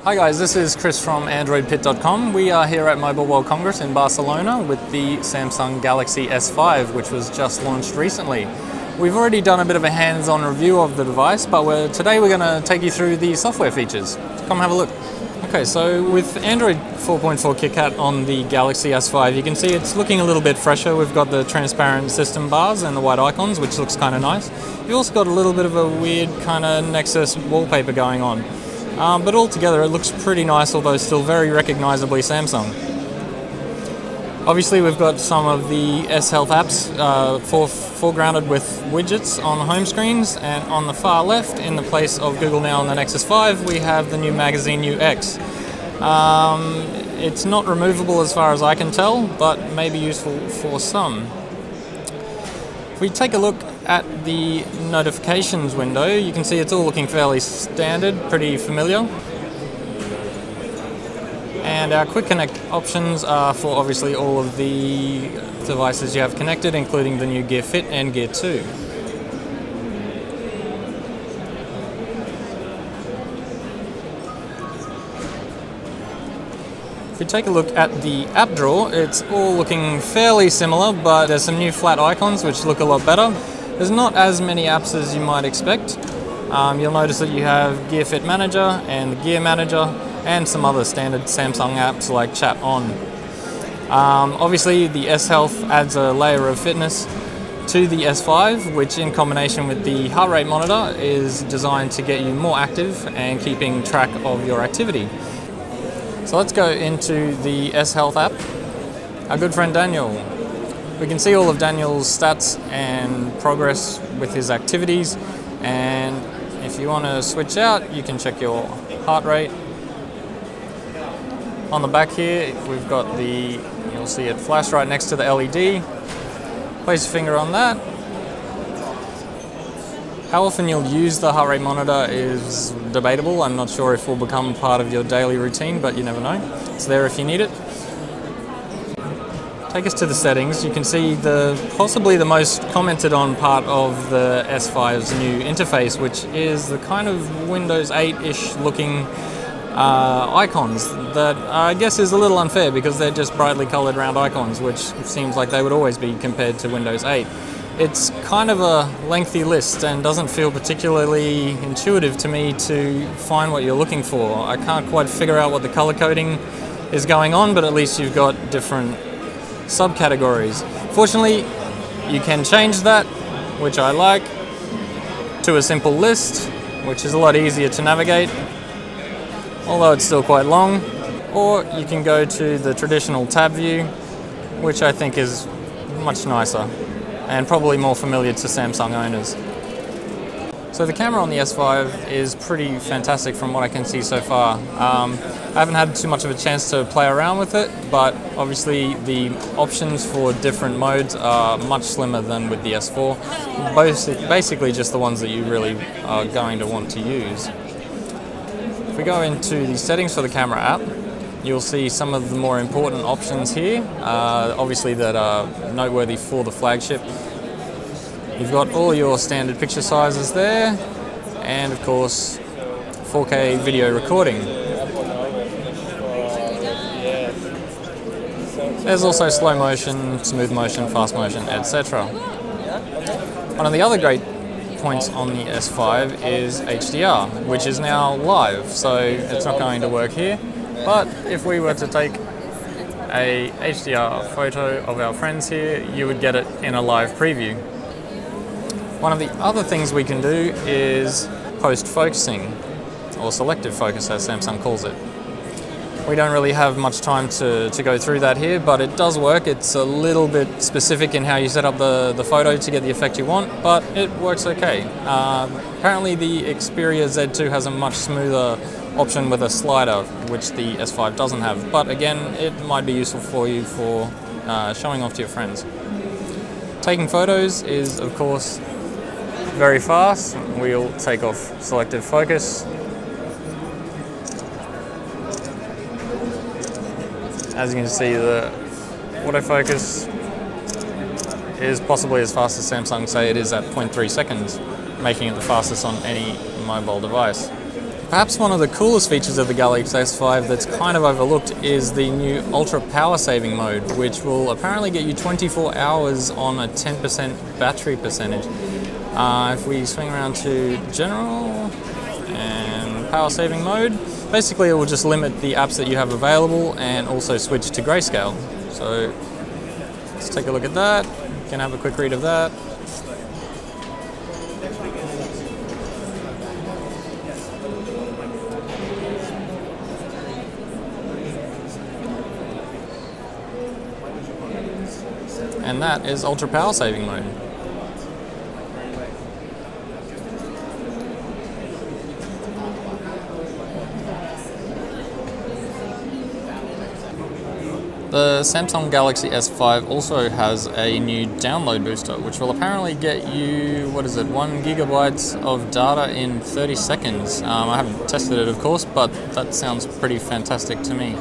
Hi guys, this is Chris from AndroidPIT.com. We are here at Mobile World Congress in Barcelona with the Samsung Galaxy S5, which was just launched recently. We've already done a bit of a hands-on review of the device, but today we're going to take you through the software features. So come have a look. Okay, so with Android 4.4 KitKat on the Galaxy S5, you can see it's looking a little bit fresher. We've got the transparent system bars and the white icons, which looks kind of nice. You've also got a little bit of a weird kind of Nexus wallpaper going on. But altogether it looks pretty nice, although still very recognizably Samsung. Obviously we've got some of the S Health apps foregrounded with widgets on the home screens, and on the far left, in the place of Google Now and the Nexus 5, we have the new magazine UX. It's not removable as far as I can tell, but may be useful for some. If we take a look at the notifications window, you can see it's all looking fairly standard, pretty familiar. And our quick connect options are for obviously all of the devices you have connected, including the new Gear Fit and Gear 2. If we take a look at the app drawer, it's all looking fairly similar, but there's some new flat icons which look a lot better. There's not as many apps as you might expect. You'll notice that you have Gear Fit Manager and the Gear Manager and some other standard Samsung apps like Chat On. Obviously the S Health adds a layer of fitness to the S5, which in combination with the heart rate monitor is designed to get you more active and keeping track of your activity. So let's go into the S Health app. Our good friend Daniel. We can see all of Daniel's stats and progress with his activities, and if you want to switch out, you can check your heart rate. On the back here, we've got you'll see it flash right next to the LED. Place your finger on that. How often you'll use the heart rate monitor is debatable. I'm not sure if it will become part of your daily routine, but you never know. It's there if you need it. Take us to the settings. You can see possibly the most commented on part of the S5's new interface, which is the kind of Windows 8-ish looking icons that I guess is a little unfair because they're just brightly colored round icons, which seems like they would always be compared to Windows 8. It's kind of a lengthy list and doesn't feel particularly intuitive to me to find what you're looking for. I can't quite figure out what the color coding is going on, but at least you've got different subcategories. Fortunately, you can change that, which I like, to a simple list, which is a lot easier to navigate, although it's still quite long. Or you can go to the traditional tab view, which I think is much nicer and probably more familiar to Samsung owners. So the camera on the S5 is pretty fantastic from what I can see so far. I haven't had too much of a chance to play around with it, but obviously the options for different modes are much slimmer than with the S4. Basically just the ones that you really are going to want to use. If we go into the settings for the camera app, you'll see some of the more important options here, obviously that are noteworthy for the flagship. You've got all your standard picture sizes there, and of course 4K video recording. There's also slow motion, smooth motion, fast motion, etc. One of the other great points on the S5 is HDR, which is now live, so it's not going to work here. But if we were to take a HDR photo of our friends here, you would get it in a live preview. One of the other things we can do is post-focusing, or selective focus as Samsung calls it. We don't really have much time to go through that here, but it does work. It's a little bit specific in how you set up the photo to get the effect you want, but it works okay. Apparently the Xperia Z2 has a much smoother option with a slider, which the S5 doesn't have, but again, it might be useful for you for showing off to your friends. Taking photos is, of course, very fast. We'll take off selective focus. As you can see, the autofocus is possibly as fast as Samsung say it is at 0.3 seconds, making it the fastest on any mobile device. Perhaps one of the coolest features of the Galaxy S5 that's kind of overlooked is the new ultra power saving mode, which will apparently get you 24 hours on a 10% battery percentage. If we swing around to general and power saving mode, basically it will just limit the apps that you have available and also switch to grayscale. So let's take a look at that. You can have a quick read of that. And that is ultra power saving mode. The Samsung Galaxy S5 also has a new download booster, which will apparently get you, 1 GB of data in 30 seconds. I haven't tested it, of course, but that sounds pretty fantastic to me.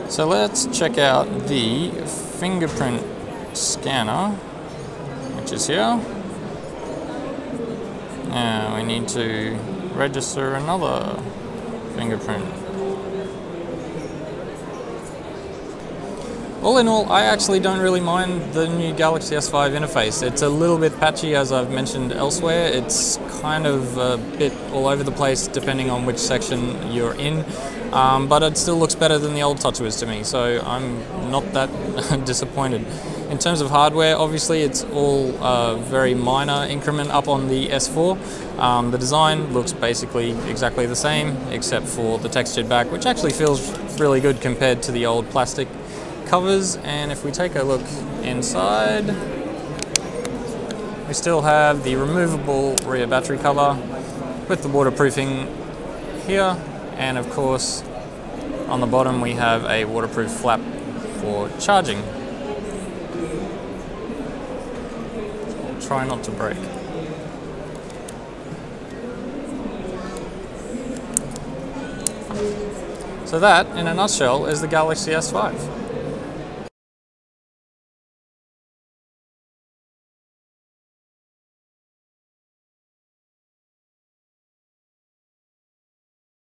So let's check out the fingerprint scanner, which is here. Now we need to register another fingerprint. All in all, I actually don't really mind the new Galaxy S5 interface. It's a little bit patchy, as I've mentioned elsewhere. It's kind of a bit all over the place depending on which section you're in. But it still looks better than the old TouchWiz to me, so I'm not that disappointed. In terms of hardware, obviously it's all very minor increment up on the S4. The design looks basically exactly the same, except for the textured back, which actually feels really good compared to the old plastic covers. And if we take a look inside, we still have the removable rear battery cover with the waterproofing here. And of course, on the bottom we have a waterproof flap for charging. I'll try not to break. So that, in a nutshell, is the Galaxy S5.